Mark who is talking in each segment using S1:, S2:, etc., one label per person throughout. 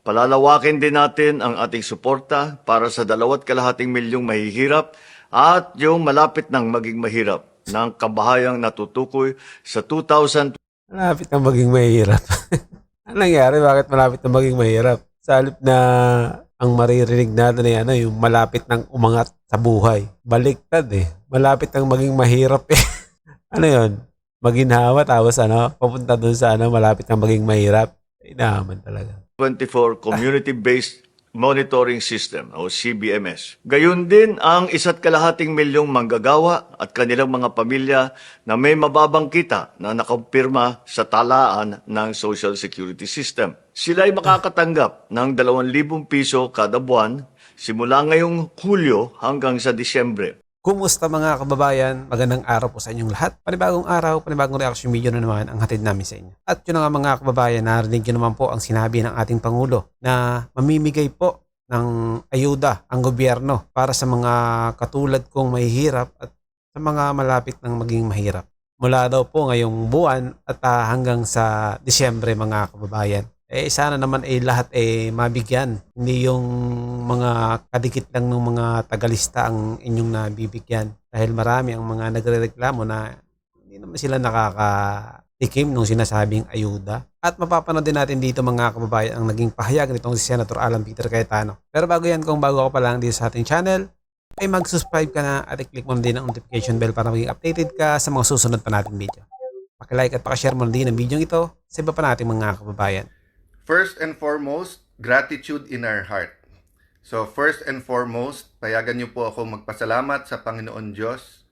S1: Palalawakin din natin ang ating suporta para sa 2.5 milyong mahihirap at yung malapit nang maging mahirap ng kabahayang natutukoy sa 2000.
S2: Malapit na maging mahirap. Ano nangyari? Bakit malapit na maging mahirap? Sa halip na ang maririnig natin ay yung malapit ng umangat sa buhay. Baliktad eh. Malapit nang maging mahirap eh. Ano yun? Maginhawa tapos papunta dun sa malapit nang maging mahirap. Ay naman talaga.
S1: 24 Community-Based Monitoring System o CBMS. Gayun din ang 1.5 milyong manggagawa at kanilang mga pamilya na may mababang kita na nakampirma sa talaan ng Social Security System. Sila ay makakatanggap ng 2,000 piso kada buwan simula ngayong Hulyo hanggang sa Disyembre.
S2: Kumusta mga kababayan? Magandang araw po sa inyong lahat. Panibagong araw, panibagong reaction video na naman ang hatid namin sa inyo. At yun nga mga kababayan, narinig nyo naman po ang sinabi ng ating Pangulo na mamimigay po ng ayuda ang gobyerno para sa mga katulad kong mahihirap at sa mga malapit ng maging mahirap. Mula daw po ngayong buwan at hanggang sa Disyembre mga kababayan. Sana naman lahat mabigyan. Hindi yung mga kadikit lang ng mga tagalista ang inyong nabibigyan. Dahil marami ang mga nagrereklamo na hindi naman sila nakakatikim nung sinasabing ayuda. At mapapanood din natin dito mga kababayan ang naging pahayag nitong si Senator Alan Peter Cayetano. Pero bago yan, kung bago ka pa lang dito sa ating channel, ay mag-subscribe ka na at i-click mo na din ang notification bell para maging updated ka sa mga susunod pa nating video. Paki-like at paki-share mo na din ang video ito sa iba pa nating mga kababayan.
S3: First and foremost, gratitude in our heart. So first and foremost, payagan niyo po ako magpasalamat sa Panginoon Diyos.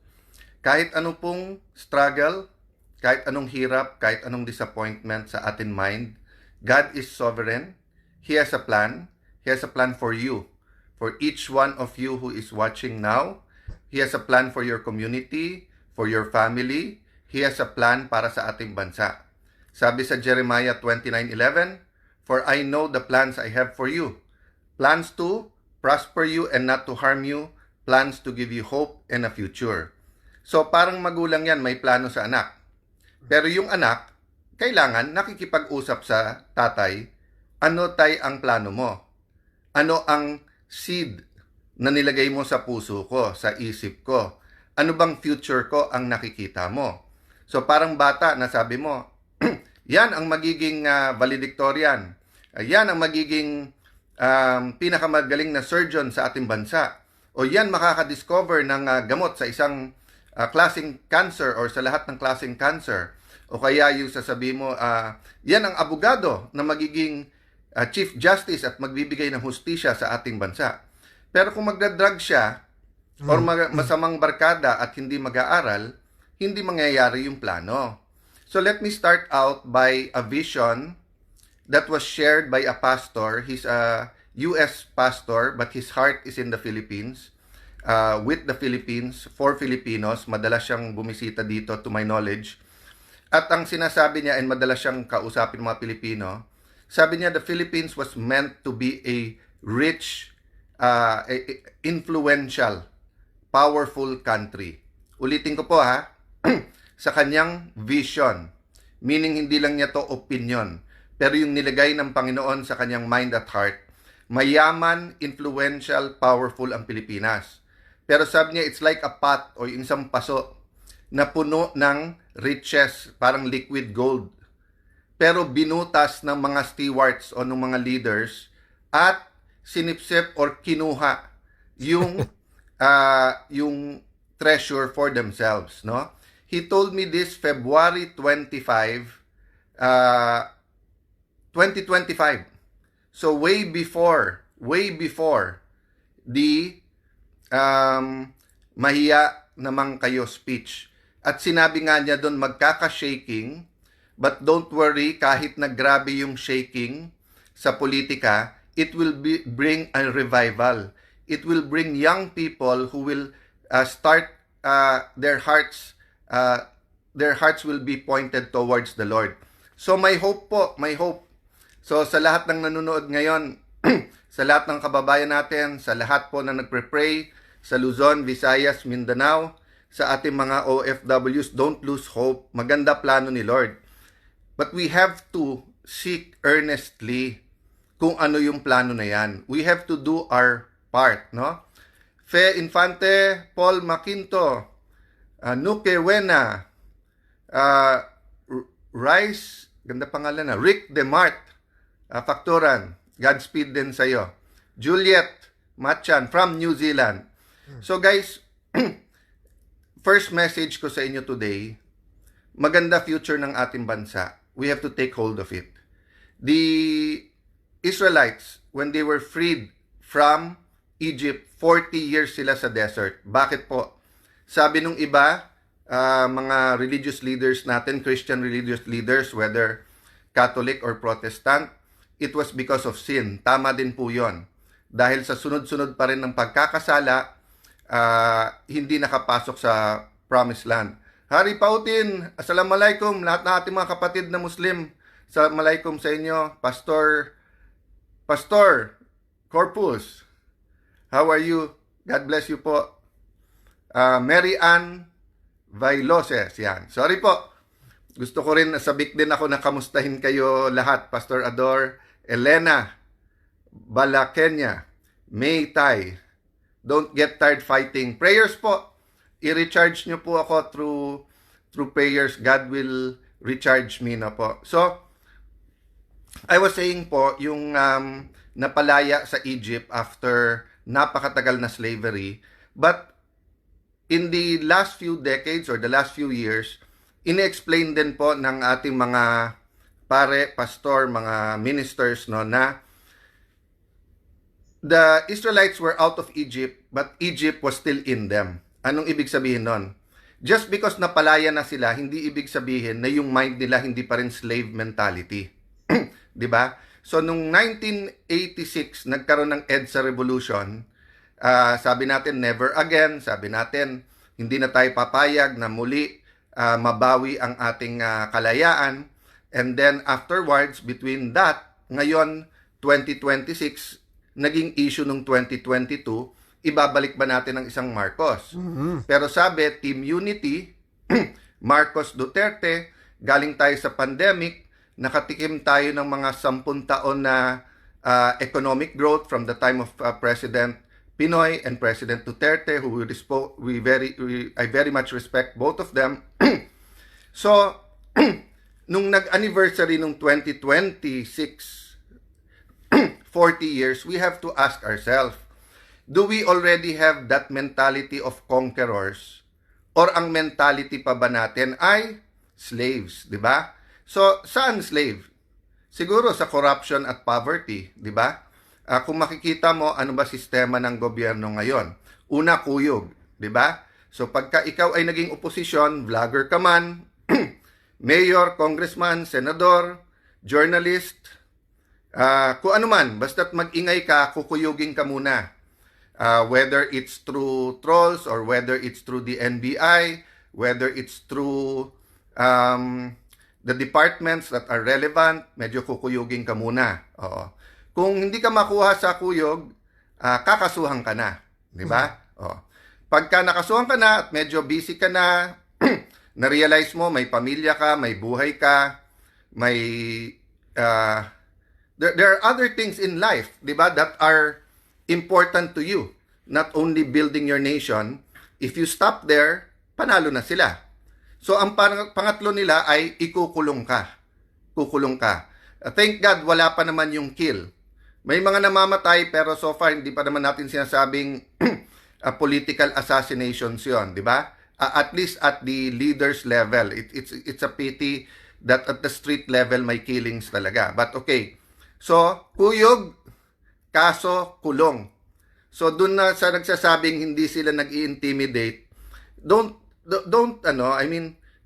S3: Kahit anong pong struggle, kahit anong hirap, kahit anong disappointment sa atin mind, God is sovereign. He has a plan. He has a plan for you. For each one of you who is watching now, He has a plan for your community, for your family. He has a plan para sa ating bansa. Sabi sa Jeremiah 29:11, "For I know the plans I have for you, plans to prosper you and not to harm you, plans to give you hope and a future." So parang magulang yan, may plano sa anak. Pero yung anak, kailangan nakikipag-usap sa tatay, ano tay ang plano mo? Ano ang seed na nilagay mo sa puso ko, sa isip ko? Ano bang future ko ang nakikita mo? So parang bata na sabi mo, yan ang magiging valedictorian. Yan ang magiging pinakamagaling na surgeon sa ating bansa. O yan makakadiscover ng gamot sa isang klaseng cancer or sa lahat ng klaseng cancer. O kaya yung sasabi mo, yan ang abogado na magiging Chief Justice at magbibigay ng hustisya sa ating bansa. Pero kung magdadrug siya or masamang barkada at hindi mag-aaral, hindi mangyayari yung plano. So let me start out by a vision that was shared by a pastor. He's a U.S. pastor, but his heart is in the Philippines, with the Philippines, for Filipinos. Madalas siyang bumisita dito, to my knowledge. At ang sinasabi niya, and madalas siyang kausapin mga Pilipino, sabi niya, the Philippines was meant to be a rich, influential, powerful country. Ulitin ko po sa kanyang vision. Meaning, hindi lang niya to opinion. Pero yung nilagay ng Panginoon sa kanyang mind at heart, mayaman, influential, powerful ang Pilipinas. Pero sabi niya, it's like a pot o yung isang paso na puno ng riches, parang liquid gold. Pero binutas ng mga stewards o ng mga leaders at sinipsip or kinuha yung, yung treasure for themselves. No? He told me this February 25, 2025. So way before the mahiya naman kayo speech. At sinabi nga niya doon, magkaka-shaking, but don't worry, kahit na grabe yung shaking sa politika, it will bring a revival. It will bring young people who will start their hearts will be pointed towards the Lord. So may hope po, may hope. So sa lahat ng nanonood ngayon, sa lahat ng kababayan natin, sa lahat po na nagpre-pray, sa Luzon, Visayas, Mindanao, sa ating mga OFWs, don't lose hope. Maganda plano ni Lord. But we have to seek earnestly kung ano yung plano na yan. We have to do our part, no? Fe Infante, Paul Maquinto, Nuke Wena, Rice, ganda pangalan na, Rick Demart, Factoran, Godspeed din sa'yo. Juliet Machan from New Zealand. So guys, first message ko sa inyo today, maganda future ng ating bansa. We have to take hold of it. The Israelites, when they were freed from Egypt, 40 years sila sa desert. Bakit po? Sabi nung iba, mga religious leaders natin, Christian religious leaders, whether Catholic or Protestant, it was because of sin. Tama din po yon. Dahil sa sunod-sunod pa rin ng pagkakasala, hindi nakapasok sa Promised Land. Hari Pautin, Assalamualaikum, lahat ng ating mga kapatid na Muslim. Assalamualaikum sa inyo, Pastor Corpus. How are you? God bless you po. Mary Ann Vailoses, yan. Sorry po. Gusto ko rin, sabik din ako na kamustahin kayo lahat. Pastor Ador, Elena Balakenya, May Tai. Don't get tired fighting. Prayers po. I-recharge nyo po ako through prayers. God will recharge me na po. So, I was saying po, yung napalaya sa Egypt after napakatagal na slavery. But in the last few decades or the last few years, ine-explain din po ng ating mga pastor, mga ministers, no, na the Israelites were out of Egypt, but Egypt was still in them. Anong ibig sabihin nun? Just because napalaya na sila, hindi ibig sabihin na yung mind nila hindi pa rin slave mentality. 'Di ba? So, nung 1986, nagkaroon ng EDSA Revolution. Sabi natin, never again. Sabi natin, hindi na tayo papayag na muli mabawi ang ating kalayaan. And then, afterwards, between that, ngayon, 2026, naging issue nung 2022, ibabalik ba natin ang isang Marcos? Pero sabi, Team Unity, Marcos Duterte, galing tayo sa pandemic, nakatikim tayo ng mga 10 taon na economic growth from the time of President Pinoy and President Duterte, who I very much respect both of them. So, nung nag-anniversary nung 2026, 40 years, we have to ask ourselves, do we already have that mentality of conquerors? Or ang mentality pa ba natin ay slaves, di ba? So, saan slave? Siguro sa corruption at poverty, di ba? Kung makikita mo, ano ba sistema ng gobyerno ngayon? Una, kuyog, di ba? So, pagka ikaw ay naging oposisyon, vlogger ka man, mayor, congressman, senador, journalist, kung ano man, basta't mag-ingay ka, kukuyugin ka muna. Whether it's through trolls or whether it's through the NBI, whether it's through the departments that are relevant, medyo kukuyugin ka muna. Oo. Kung hindi ka makuha sa kuyog, kakasuhan ka na. Di ba? Pagka nakasuhan ka na at medyo busy ka na, na-realize mo may pamilya ka, may buhay ka, may there are other things in life, di ba, that are important to you. Not only building your nation, if you stop there, panalo na sila. So, ang pangatlo nila ay ikukulong ka. Kukulong ka. Thank God, wala pa naman yung kill. May mga namamatay, pero so far, hindi pa naman natin sinasabing political assassinations yon, di ba? At least at the leaders level. It's a pity that at the street level may killings talaga. But okay. So, kuyog, kaso, kulong. So, dun na sa nagsasabing hindi sila nag-i-intimidate,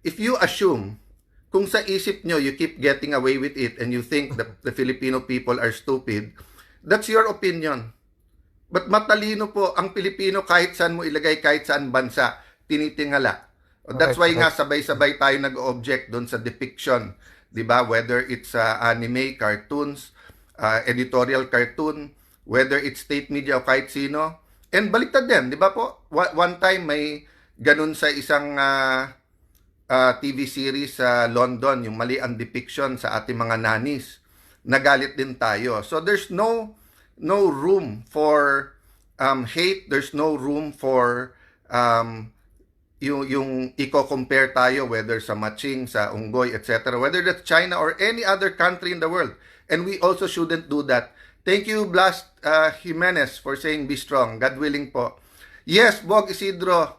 S3: if you assume, kung sa isip nyo, you keep getting away with it and you think that the Filipino people are stupid, that's your opinion. But matalino po, ang Pilipino kahit saan mo ilagay, kahit saan bansa, tinitingala. That's why nga sabay-sabay tayo nag-object doon sa depiction, di ba? Whether it's anime, cartoons, editorial cartoon, whether it's state media o kahit sino. And baliktad din, di ba po? One time may ganun sa isang TV series sa London, yung mali ang depiction sa ating mga nanis. nagalit din tayo. So there's no room for hate, there's no room for yung i-compare tayo whether sa Maching, sa Unggoy, etc. Whether that's China or any other country in the world. And we also shouldn't do that. Thank you, Blast Jimenez, for saying be strong. God willing po. Yes, Bog Isidro,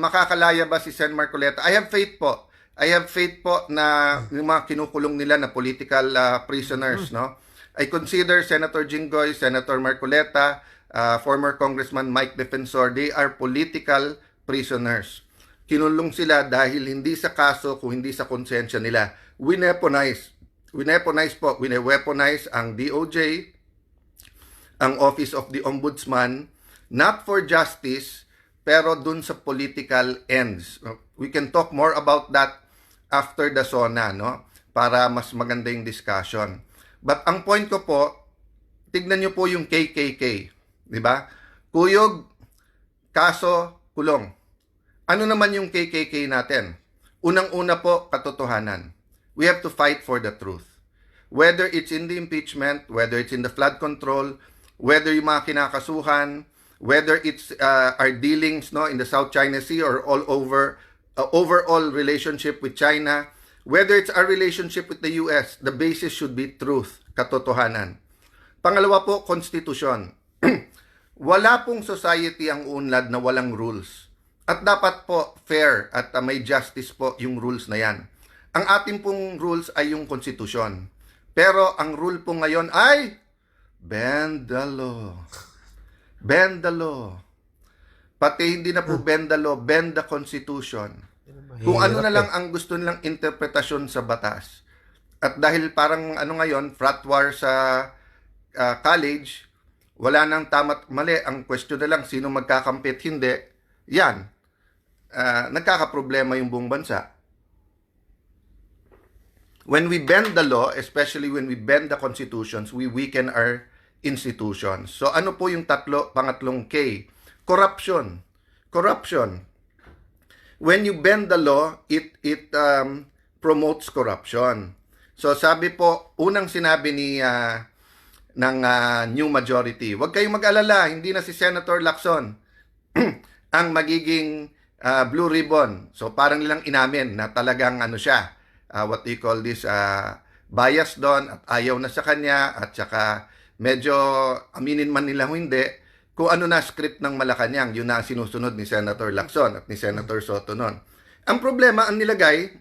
S3: makakalaya ba si Sen Marcoleta? I have faith po. I have faith po na yung mga kinukulong nila na political prisoners, no? I consider Senator Jinggoy, Senator Marcoleta, former Congressman Mike Defensor, they are political prisoners. Kinulong sila dahil hindi sa kaso, kung hindi sa konsensya nila. Wineaponize ang DOJ, ang Office of the Ombudsman, not for justice, pero dun sa political ends. We can talk more about that after the SONA, no? Para mas maganda yung discussion. But ang point ko po, tignan nyo po yung KKK. Di ba? Kuyog, kaso, kulong. Ano naman yung KKK natin? Unang-una po, katotohanan. We have to fight for the truth. Whether it's in the impeachment, whether it's in the flood control, whether yung mga kinakasuhan, whether it's our dealings, no, in the South China Sea or all over, overall relationship with China, whether it's our relationship with the US, the basis should be truth, katotohanan. Pangalawa po, konstitusyon. Wala pong society ang unlad na walang rules. At dapat po fair at may justice po yung rules na yan. Ang ating pong rules ay yung konstitusyon. Pero ang rule po ngayon ay bend the law. Bend the law. Pati hindi na po bend the law, bend the constitution. Kung ano na lang ang gusto nilang interpretasyon sa batas. At dahil parang ngayon, frat war sa college, wala nang tama't mali. Ang question na lang, sino magkakampit, hindi. Yan. Nagkakaproblema yung buong bansa. When we bend the law, especially when we bend the constitutions, we weaken our institutions. So ano po yung pangatlong K? Corruption. Corruption. When you bend the law, it promotes corruption. So sabi po, unang sinabi ng new majority, huwag kayong mag-alala, hindi na si Senator Lacson ang magiging blue ribbon. So parang nilang inamin na talagang siya, what do you call this, bias doon at ayaw na sa kanya at saka medyo aminin man nila hindi, kung ano na script ng Malacanang, yun na ang sinusunod ni Senator Lacson at ni Senator Soto noon. Ang problema, ang nilagay,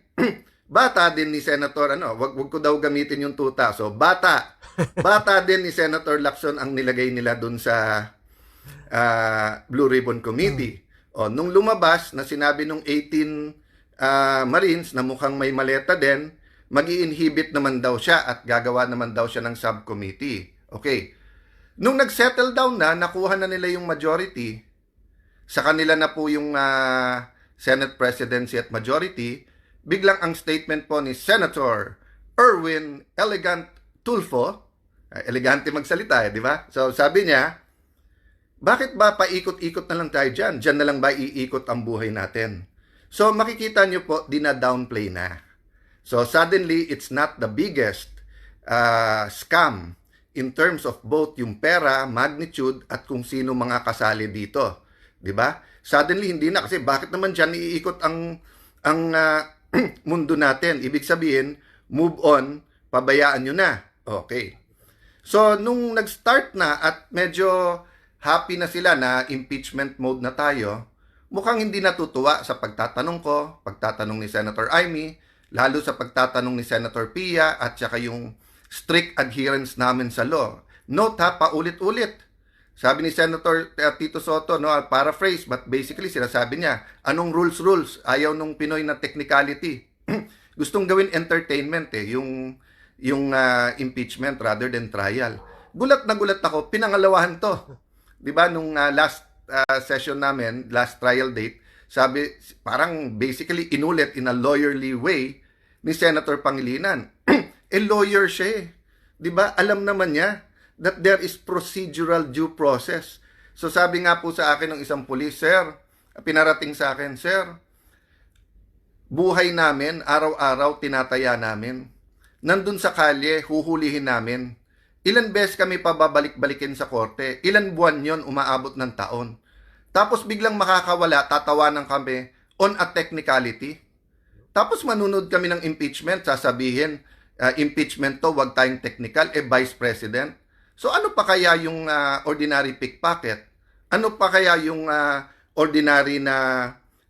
S3: bata din ni Senator, wag ko daw gamitin yung tuta. So, bata din ni Senator Lacson ang nilagay nila dun sa Blue Ribbon Committee. O, nung lumabas na sinabi nung 18 Marines na mukhang may maleta din, mag-i-inhibit naman daw siya at gagawa naman daw siya ng subcommittee. Okay. Nung nag-settle down na, nakuha na nila yung majority, sa kanila na po yung Senate presidency at majority, biglang ang statement po ni Senator Erwin Elegant Tulfo, elegante magsalita di ba? So sabi niya, bakit ba paikot-ikot na lang tayo dyan? Dyan na lang ba iikot ang buhay natin? So makikita nyo po, dina-downplay na. So suddenly, it's not the biggest scam in terms of both yung pera, magnitude, at kung sino mga kasali dito. Di ba? Suddenly, hindi na. Kasi bakit naman dyan iikot ang mundo natin? Ibig sabihin, move on, pabayaan nyo na. Okay. So, nung nag-start na at medyo happy na sila na impeachment mode na tayo, mukhang hindi natutuwa sa pagtatanong ko, pagtatanong ni Senator Amy, lalo sa pagtatanong ni Senator Pia, at saka yung strict adherence namin sa law. Note ha, paulit-ulit. Sabi ni Senator Tito Soto, paraphrase, but basically sinasabi niya, anong rules? Ayaw nung Pinoy na technicality. Gustong gawin entertainment yung impeachment rather than trial. Gulat na gulat ako, pinangalawahan to. 'Di ba nung last session namin, last trial date, sabi parang basically inulit in a lawyerly way ni Senator Pangilinan. Lawyer siya eh. 'Di ba? Alam naman niya that there is procedural due process. So sabi nga po sa akin ng isang pulis, sir, pinarating sa akin, sir, buhay namin, araw-araw tinataya namin. nandun sa kalye, huhulihin namin. Ilan beses kami pababalik-balikin sa korte? Ilan buwan yon umaabot ng taon? Tapos biglang makakawala, tatawanan kami on a technicality. Tapos manunod kami ng impeachment, sasabihin, impeachment to, wag tayong technical, Vice President. So ano pa kaya yung ordinary pickpocket? Ano pa kaya yung ordinary na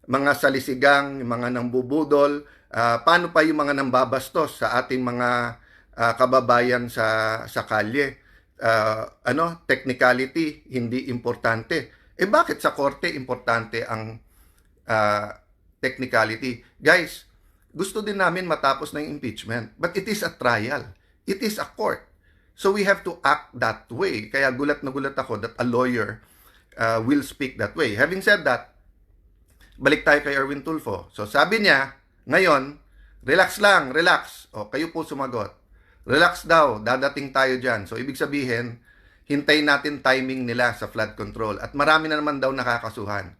S3: mga salisigang, mga nambubudol? Paano pa yung mga nambabastos sa ating mga kababayan sa kalye? Technicality, hindi importante. Bakit sa korte importante ang technicality? Guys, gusto din namin matapos ng impeachment, but it is a trial. It is a court. So we have to act that way. Kaya gulat na gulat ako that a lawyer will speak that way. Having said that, balik tayo kay Erwin Tulfo. So sabi niya, ngayon, relax lang, relax. Kayo po sumagot. Relax daw, dadating tayo dyan. So ibig sabihin, hintayin natin timing nila sa flood control. At marami na naman daw nakakasuhan.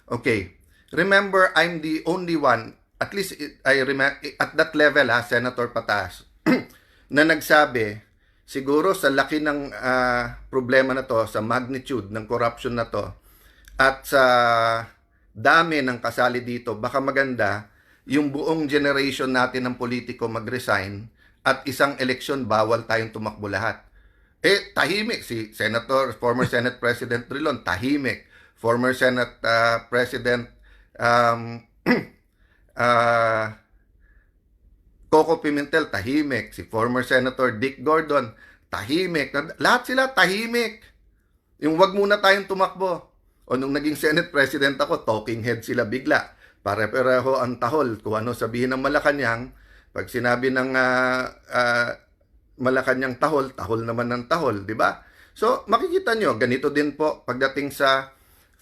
S3: Okay. Remember, I'm the only one, at least I remember, at that level, Senator Patas, na nagsabi, siguro sa laki ng problema na to, sa magnitude ng corruption na to, at sa dami ng kasali dito, baka maganda yung buong generation natin ng politiko mag-resign at isang eleksyon bawal tayong tumakbo lahat. Tahimik si former Senate President Trilon, tahimik. Former Senate President Coco Pimentel, tahimik. Si former Senator Dick Gordon, tahimik. Lahat sila tahimik. Yung wag muna tayong tumakbo. O nung naging Senate President ako, talking head sila bigla. Pare-pareho ang tahol. Kung ano sabihin ng Malacanang, pag sinabi ng Malacanang tahol, tahol naman ng tahol, di ba? So, makikita nyo, ganito din po pagdating sa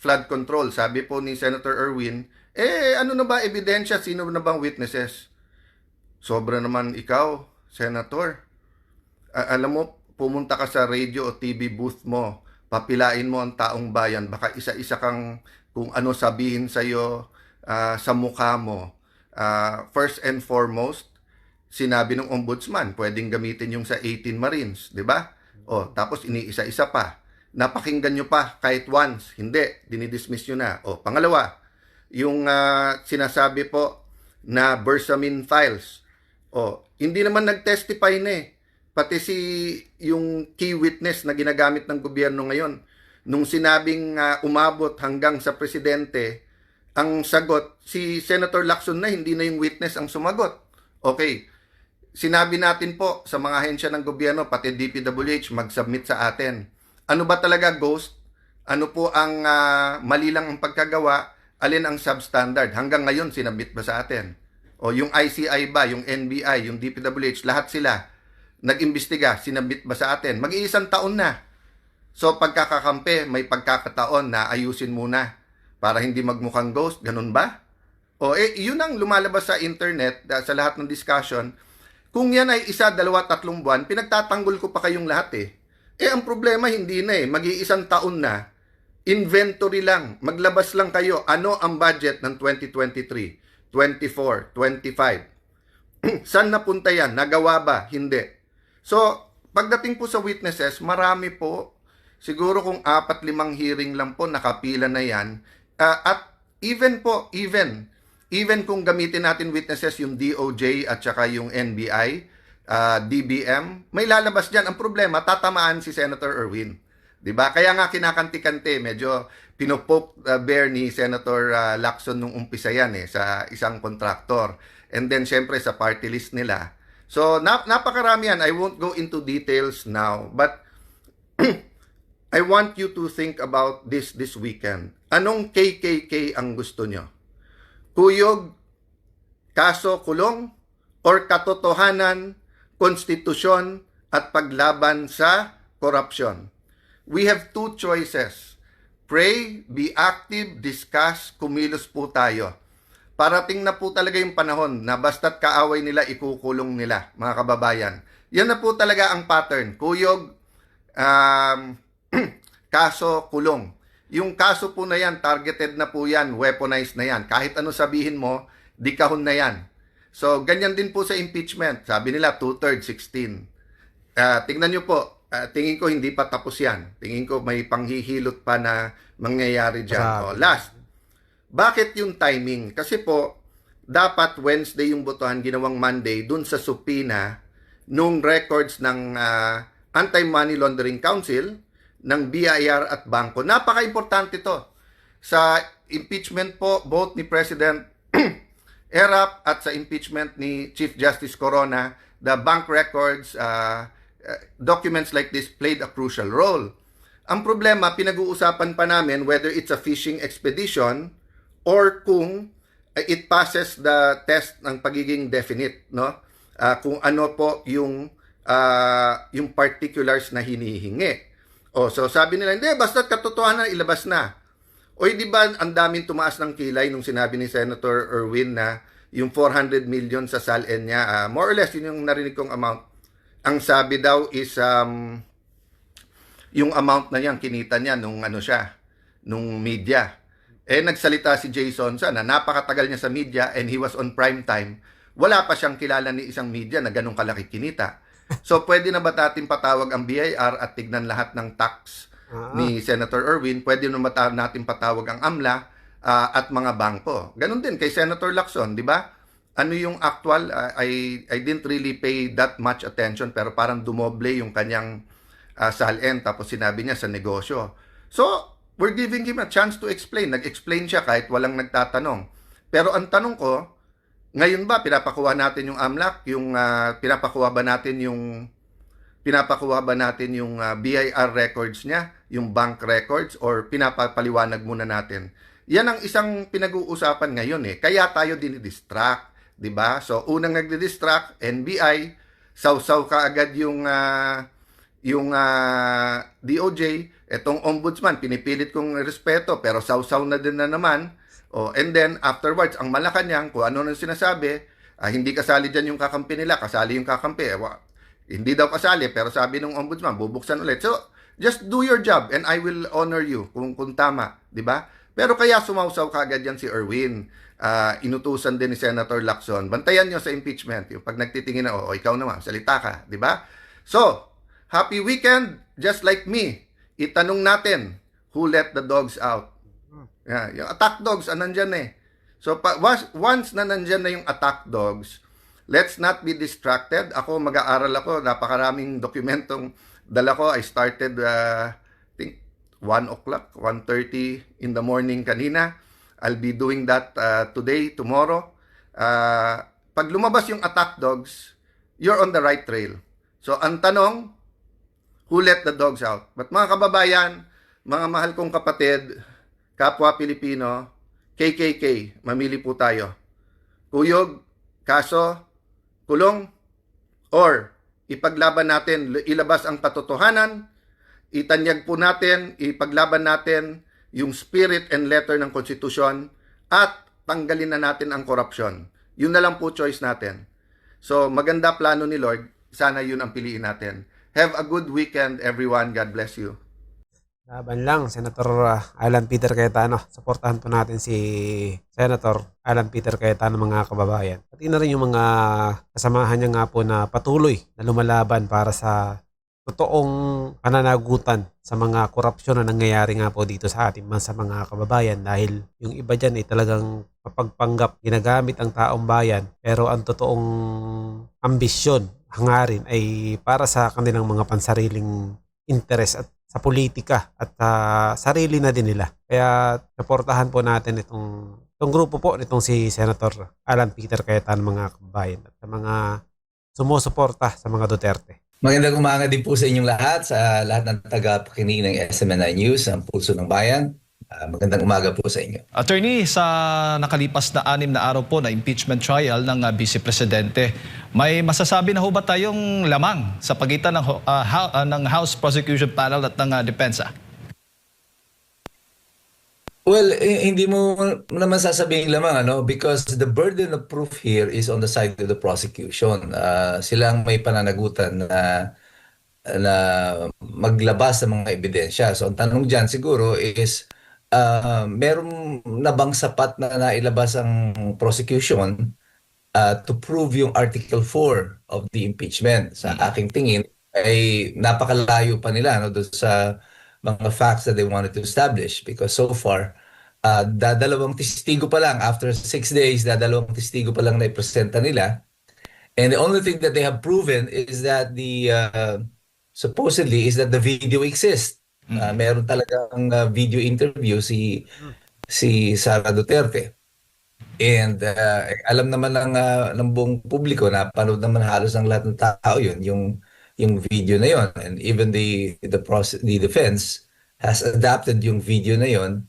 S3: flood control. Sabi po ni Senator Erwin, ano na ba ebidensya? Sino na bang witnesses? Sobra naman ikaw, Senator. Alam mo, pumunta ka sa radio o TV booth mo, papilain mo ang taong bayan, baka isa-isa kang kung ano sabihin sa'yo sa mukha mo. First and foremost, sinabi ng ombudsman, pwedeng gamitin yung sa 18 Marines, di ba? Tapos iniisa-isa pa. Napakinggan nyo pa kahit once. Hindi, dinidismiss nyo na. Pangalawa, yung sinasabi po na Bersamin files. Hindi naman nag-testify na eh. Pati yung key witness na ginagamit ng gobyerno ngayon, nung sinabing umabot hanggang sa presidente, ang sagot, si Senator Lacson na, hindi na yung witness ang sumagot. Okay, sinabi natin po sa mga ahensya ng gobyerno, pati DPWH, mag-submit sa atin. Ano ba talaga ghost? Ano po ang mali lang ang pagkagawa? Alin ang substandard? Hanggang ngayon, sinabit ba sa atin? Yung ICI ba, yung NBI, yung DPWH, lahat sila nag-imbestiga, sinabit ba sa atin? Mag-iisang taon na. So, pagkakakampi, may pagkakataon na ayusin muna para hindi magmukhang ghost. Ganun ba? Yun ang lumalabas sa internet, sa lahat ng discussion. Kung yan ay 1, 2, 3 buwan, pinagtatanggol ko pa kayong lahat eh. Ang problema hindi na eh. Mag-iisang taon na. Inventory lang. Maglabas lang kayo. Ano ang budget ng 2023, 24, 25? Saan napunta yan? Nagawa ba? Hindi. So, pagdating po sa witnesses, marami po. Siguro kung 4-5 hearing lang po, nakapila na yan. At even kung gamitin natin witnesses yung DOJ at saka yung NBI, DBM, may lalabas dyan. Ang problema, tatamaan si Senator Erwin. Diba? Kaya nga kinakanti-kante, medyo pinopoke bear ni Senator Lacson nung umpisa yan sa isang kontraktor. And then, syempre, sa party list nila. So, napakarami yan. I won't go into details now. But, I want you to think about this weekend. Anong KKK ang gusto nyo? Kuyog, kaso kulong, or katotohanan, konstitusyon, at paglaban sa korupsyon? We have 2 choices. Pray, be active, discuss, kumilos po tayo. Parating na po talaga yung panahon na basta't kaaway nila, ikukulong nila, mga kababayan. Yan na po talaga ang pattern. Kuyog, kaso, kulong. Yung kaso po na yan, targeted na po yan, weaponized na yan. Kahit ano sabihin mo, di kahon na yan. So, ganyan din po sa impeachment. Sabi nila, 2/3, 16. Tingnan nyo po, tingin ko hindi pa tapos yan. Tingin ko may panghihilot pa na mangyayari dyan. Last, bakit yung timing? Kasi po, dapat Wednesday yung botohan, ginawang Monday, dun sa subpoena nung records ng Anti-Money Laundering Council, ng BIR at bangko. Napaka-importante to. Sa impeachment po, both ni President Erap at sa impeachment ni Chief Justice Corona, the bank records, documents like this played a crucial role. Ang problema, pinag-uusapan pa namin whether it's a fishing expedition or kung it passes the test ng pagiging definite, no? Kung ano po yung particulars na hinihingi. So sabi nila, hindi, basta katotohanan, ilabas na. O di ba ang daming tumaas ng kilay nung sinabi ni Senator Erwin na yung 400 million sa SALN niya, more or less, yun yung narinig kong amount. Ang sabi daw is, yung amount na yan, kinita niya nung nung media. Nagsalita si Jason na napakatagal niya sa media and he was on prime time. Wala pa siyang kilala ni isang media na ganun kalaki kinita. So, pwede na ba natin patawag ang BIR at tignan lahat ng tax ni Senator Erwin? Pwede na ba natin patawag ang AMLA at mga bangko? Ganun din kay Senator Lacson, di ba? Ano yung actual? I didn't really pay that much attention pero parang dumoble yung kanyang SALN tapos sinabi niya sa negosyo. So, we're giving him a chance to explain. Nag-explain siya kahit walang nagtatanong. Pero ang tanong ko, ngayon ba pinapakuha natin yung AMLAC, yung pinapakuha ba natin yung BIR records niya, yung bank records, or pinapapaliwanag muna natin? Yan ang isang pinag-uusapan ngayon Kaya tayo dinidistract, 'di ba? So unang nagdi-distract, NBI, sausaw ka agad yung DOJ, etong ombudsman pinipilit kong respeto pero sausaw na din na naman. And then, afterwards, ang Malacanang, kung ano nang sinasabi, hindi kasali dyan yung kakampi nila, kasali yung kakampi. Hindi daw kasali, pero sabi ng ombudsman, bubuksan ulit. So, just do your job and I will honor you kung tama, di ba? Pero kaya sumausaw kagad yan si Erwin. Inutusan din ni Senator Lacson. Bantayan nyo sa impeachment. Yung pag nagtitingin na, ikaw naman, salita ka, di ba? So, happy weekend, just like me. Itanong natin, who let the dogs out? Yung attack dogs, nandyan So, once na nandyan na yung attack dogs, let's not be distracted. Ako, mag-aaral ako. Napakaraming dokumentong dala ko. I started, I think, 1 o'clock, 1:30 in the morning kanina. I'll be doing that today, tomorrow. Pag lumabas yung attack dogs, you're on the right trail. So, ang tanong, who let the dogs out? But mga kababayan, mga mahal kong kapatid, kapwa Pilipino, KKK, mamili po tayo. Kuyog, kaso, kulong, or ipaglaban natin, ilabas ang katotohanan, itanyag po natin, ipaglaban natin yung spirit and letter ng konstitusyon, at tanggalin na natin ang korupsyon. Yun na lang po choice natin. So, maganda plano ni Lord, sana yun ang piliin natin. Have a good weekend, everyone. God bless you.
S2: Laban lang, Senator Alan Peter Cayetano. Suportahan po natin si Senator Alan Peter Cayetano, mga kababayan. Pati na rin yung mga kasamahan niya nga po na patuloy na lumalaban para sa totoong pananagutan sa mga korupsyon na nangyayari nga po dito sa ating sa mga kababayan. Dahil yung iba dyan ay talagang mapagpanggap, ginagamit ang taong bayan. Pero ang totoong ambisyon, hangarin ay para sa kanilang mga pansariling interes at sa politika at sarili na din nila. Kaya supportahan po natin itong grupo po nitong si Senator Alan Peter Cayetano, mga kababayan, at sa mga sumusuporta sa mga Duterte.
S4: Magandang umaga din po sa inyong lahat, sa lahat ng taga-pakinig ng SMNI News, ang Pulso ng Bayan. Magandang umaga po sa inyo. Attorney,
S5: sa nakalipas na 6 na araw po na impeachment trial ng Vice Presidente, may masasabi na ho ba tayong lamang sa pagitan ng House Prosecution Panel at ng Depensa?
S4: Well, hindi mo naman sasabihin lamang, because the burden of proof here is on the side of the prosecution. Silang may pananagutan na maglabas ng mga ebidensya. So ang tanong dyan siguro is, meron na bang sapat na nailabas ang prosecution to prove yung Article 4 of the impeachment. Sa aking tingin, ay napakalayo pa nila, no, doon sa mga facts that they wanted to establish, because so far, dadalawang testigo pa lang, after 6 days, dadalawang testigo pa lang na ipresenta nila. And the only thing that they have proven is that supposedly is that the video exists. Meron talagang video interview si Sara Duterte. And alam naman ng buong publiko, na panood naman halos ng lahat ng tao yun, yung video na yun. And even the defense has adapted yung video na yun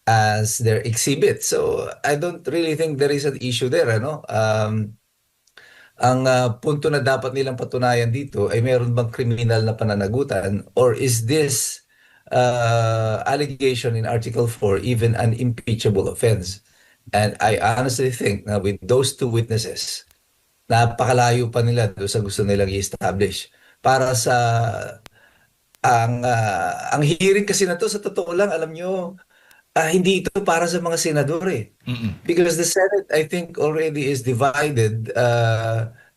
S4: as their exhibit. So I don't really think there is an issue there, ano? Ang punto na dapat nilang patunayan dito ay meron bang kriminal na pananagutan, or is this allegation in Article 4 even an impeachable offense? And I honestly think na with those two witnesses, napakalayo pa nila doon sa gusto nilang i-establish. Para sa ang hearing kasi na to, sa totoo lang, alam nyo, hindi ito para sa mga senador eh. Because the Senate, I think, already is divided,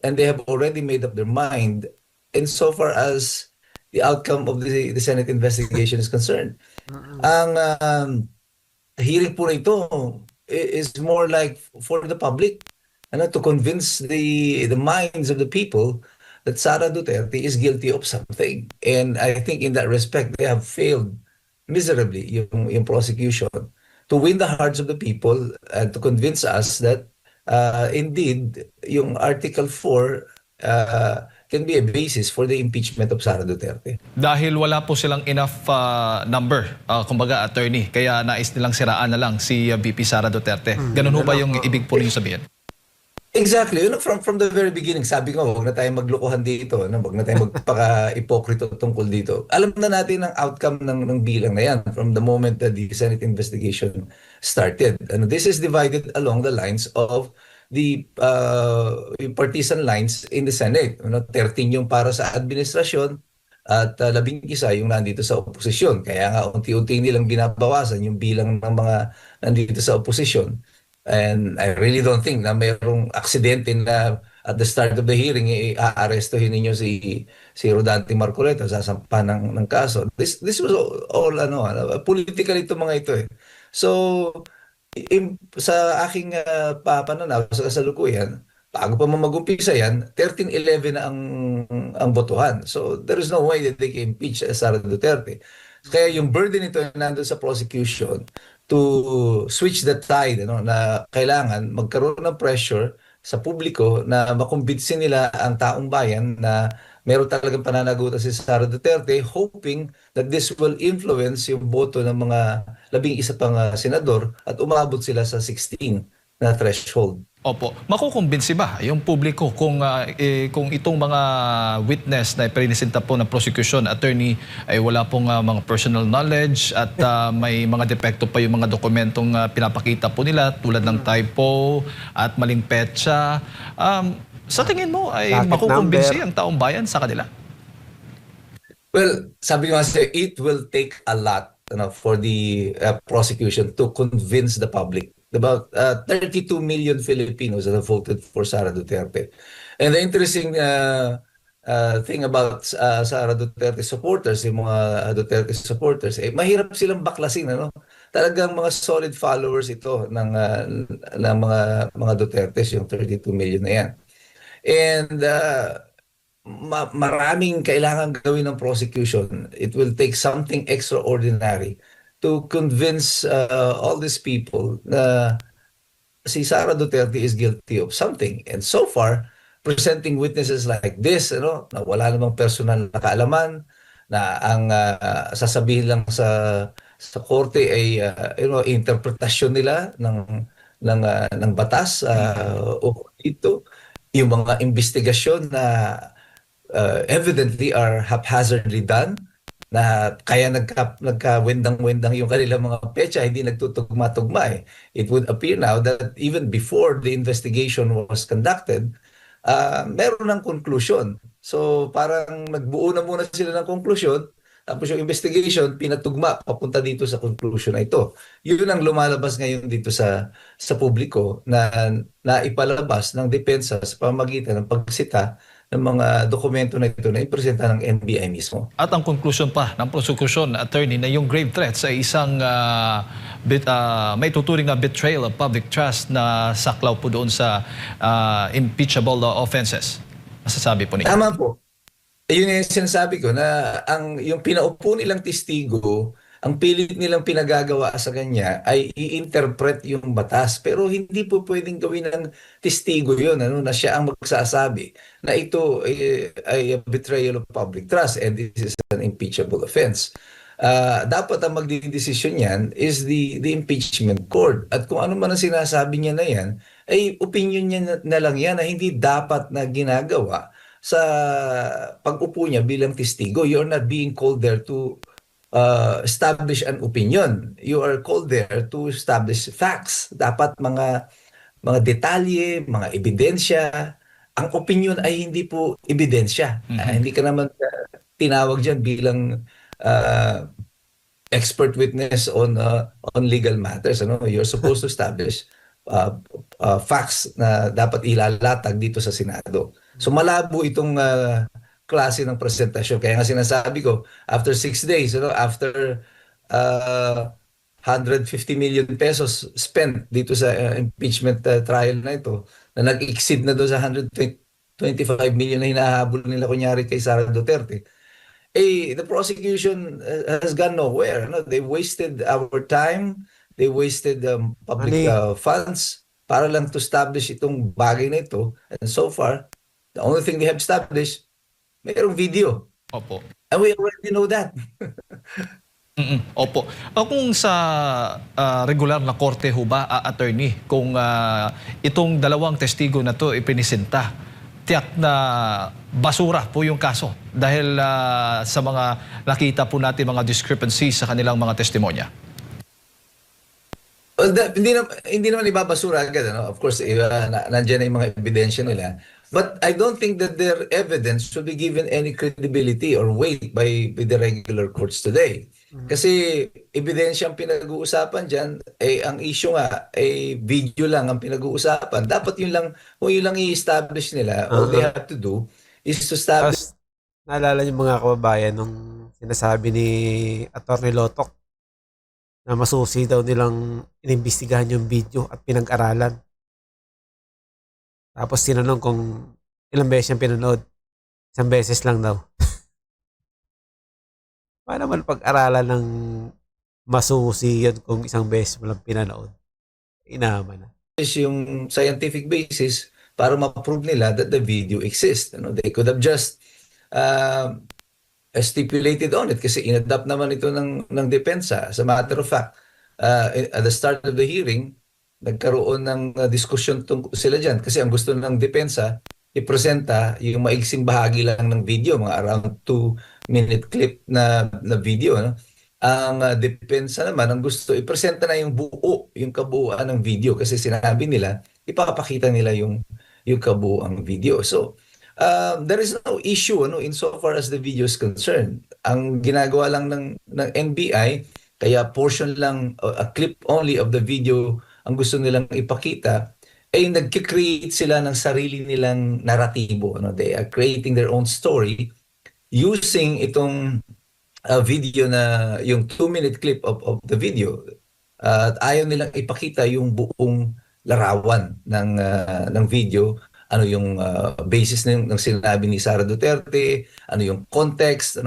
S4: and they have already made up their mind insofar as the outcome of the Senate investigation is concerned. Ang hearing po na ito is more like for the public, to convince the minds of the people that Sara Duterte is guilty of something. And I think in that respect, they have failed miserably yung prosecution to win the hearts of the people and to convince us that indeed yung Article 4 can be a basis for the impeachment of Sara Duterte.
S5: Dahil wala po silang enough number, kumbaga attorney, kaya nais nilang siraan na lang si VP Sara Duterte. Ganun ho ba yung ibig po ninyo sabihin?
S4: Exactly. From the very beginning, sabi ko, huwag na tayong maglokohan dito, huwag na tayong magpaka-ipokrito tungkol dito. Alam na natin ang outcome ng bilang na yan from the moment that the Senate investigation started. And this is divided along the lines of the partisan lines in the Senate. 13 yung para sa administrasyon at 11 yung nandito sa oposisyon. Kaya nga unti-unti nilang binabawasan yung bilang ng mga nandito sa oposisyon. And I really don't think na mayroong aksidente na at the start of the hearing aarestuhin ninyo si Rodante Marcoleta, sasampa ng kaso. This was all political ito mga ito eh. So sa aking pananaw sa kasalukuyan, bago pa mag-umpisa yan, 13-11 na ang botohan. So there is no way that they can impeach Sara Duterte. Kaya yung burden nito nandun sa prosecution to switch the tide, na kailangan magkaroon ng pressure sa publiko na makumbinsin nila ang taong bayan na meron talagang pananagutan si Sara Duterte, hoping that this will influence yung boto ng mga 11 pang senador at umabot sila sa 16 na threshold.
S5: Opo. Makukumbinsi ba yung publiko kung itong mga witness na ipresenta po ng prosecution attorney ay wala pong mga personal knowledge at may mga depekto pa yung mga dokumentong pinapakita po nila tulad ng typo at maling petsa. Sa tingin mo ay
S2: Docket
S5: makukumbinsi
S2: number.
S5: ang taong bayan sa kanila?
S4: Well, sabi ko kasi, it will take a lot for the prosecution to convince the public. About 32 million Filipinos that have voted for Sara Duterte. And the interesting thing about Sara Duterte supporters, yung mga Duterte supporters, mahirap silang baklasin. Talagang mga solid followers ito ng mga Dutertes, yung 32 million na yan. And maraming kailangan gawin ng prosecution. It will take something extraordinary to convince all these people na si Sara Duterte is guilty of something. And so far, presenting witnesses like this, na wala namang personal na kaalaman, na ang sasabihin lang sa korte ay interpretasyon nila ng batas o dito, yung mga investigasyon na evidently are haphazardly done, na kaya nagka-wendang-wendang yung kanilang mga petsa, hindi nagtutugma-tugma eh. It would appear now that even before the investigation was conducted, meron ng conclusion. So parang nagbuo na muna sila ng conclusion Tapos yung investigation, pinatugma papunta dito sa conclusion na ito. Yun ang lumalabas ngayon dito sa publiko na ipalabas ng depensa sa pamamagitan ng pagsita ng mga dokumento na ito na ipresenta ng NBI mismo.
S5: At ang conclusion pa ng prosecution, attorney, na yung grave threats ay isang may tuturing na betrayal of public trust na saklaw po doon sa impeachable offenses. Masasabi po niyo.
S4: Tama po. Yun yung sinasabi ko na yung pinaupo nilang testigo, ang pilit nilang pinagagawa sa kanya ay i-interpret yung batas. Pero hindi po pwedeng gawin ng testigo yun, na siya ang magsasabi na ito ay a betrayal of public trust and this is an impeachable offense. Dapat ang magdidesisyon yan is the impeachment court. At kung ano man ang sinasabi niya na yan, ay opinion niya na lang yan na hindi dapat na ginagawa sa pag-upo niya bilang testigo. You're not being called there to establish an opinion. You are called there to establish facts. Dapat mga detalye, mga ebidensya. Ang opinion ay hindi po ebidensya. Hindi ka naman tinawag dyan bilang expert witness on legal matters. You're supposed to establish facts na dapat ilalatag dito sa Senado. So malabo itong klase ng presentasyon. Kaya nga sinasabi ko, after 6 days, after 150 million pesos spent dito sa impeachment trial na ito, na nag-exceed na doon sa 125 million na hinahabol nila kunyari kay Sara Duterte, the prosecution has gone nowhere. They wasted our time, they wasted public funds para lang to establish itong bagay na ito. And so far, the only thing they have established, mayroong video.
S5: Opo.
S4: And we already know that.
S5: Opo. Kung sa regular na korte ho ba, attorney, kung itong dalawang testigo na to ipinisinta, tiyak na basura po yung kaso dahil sa mga nakita po natin mga discrepancies sa kanilang mga testimonya.
S4: Well, hindi naman ibabasura agad. Of course, nandiyan na yung mga ebidensya nila. But I don't think that their evidence should be given any credibility or weight by the regular courts today. Kasi ebidensya ang pinag-uusapan dyan, ang issue nga, video lang ang pinag-uusapan. Dapat kung yun lang i-establish nila, all they have to do is to establish.
S2: Naalala niyo mga kababayan nung sinasabi ni Atty. Lotok na masusi daw nilang inimbestigahan yung video at pinag-aralan. Tapos tinanong kung ilang beses yung pinanood. Isang beses lang daw. Paano man pag-aralan ng masusi yun kung isang beses mo lang pinanood? Inaman na.
S4: Yung scientific basis para ma-prove nila that the video exists. They could have just stipulated on it kasi in-adapt naman ito ng depensa. As a matter of fact, at the start of the hearing, nagkaroon ng diskusyon sila dyan kasi ang gusto ng depensa ipresenta yung maigsing bahagi lang ng video, mga around 2-minute clip na video. Ang depensa naman ang gusto ipresenta na yung kabuuan ng video kasi sinabi nila ipapakita nila yung kabuuang video. So there is no issue insofar as the video is concerned. Ang ginagawa lang ng NBI, kaya portion lang, a clip only of the video ang gusto nilang ipakita, ay nagki-create sila ng sarili nilang naratibo. They are creating their own story using itong video na yung 2-minute clip of the video. At ayaw nilang ipakita yung buong larawan ng video. Ano yung basis ng sinabi ni Sara Duterte, ano yung context,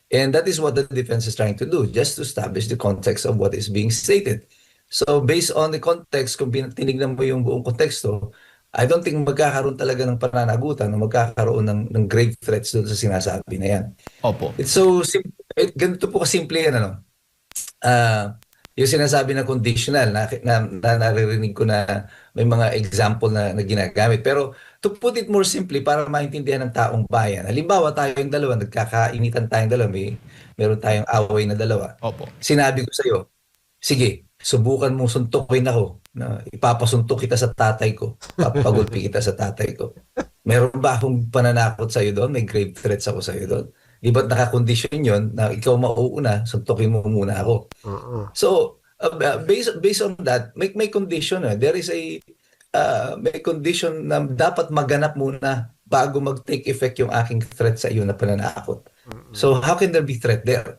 S4: And that is what the defense is trying to do, just to establish the context of what is being stated. So based on the context, kung tinignan mo yung buong konteksto, I don't think magkakaroon talaga ng pananagutan o magkakaroon ng grave threats doon sa sinasabi na yan.
S5: Opo.
S4: It's so simple. Ganito po kasimple yan. Yung sinasabi na conditional, na naririnig ko na may mga example na ginagamit. Pero to put it more simply, para maintindihan ng taong bayan, halimbawa tayong dalawa, nagkakainitan tayong dalawa, meron tayong away na dalawa.
S5: Opo.
S4: Sinabi ko sa'yo, sige, subukan mong suntukin ako. Ipapasuntok kita sa tatay ko. Papagulpi kita sa tatay ko. Meron ba akong pananakot sa'yo doon? May grave threats ako sa'yo doon? Di ba't nakakondisyon yun na ikaw mauuna, suntukin mo muna ako. So, based on that, may condition. There is may condition na dapat maganap muna bago mag-take effect yung aking threat sa iyo na pananakot. So, how can there be threat there?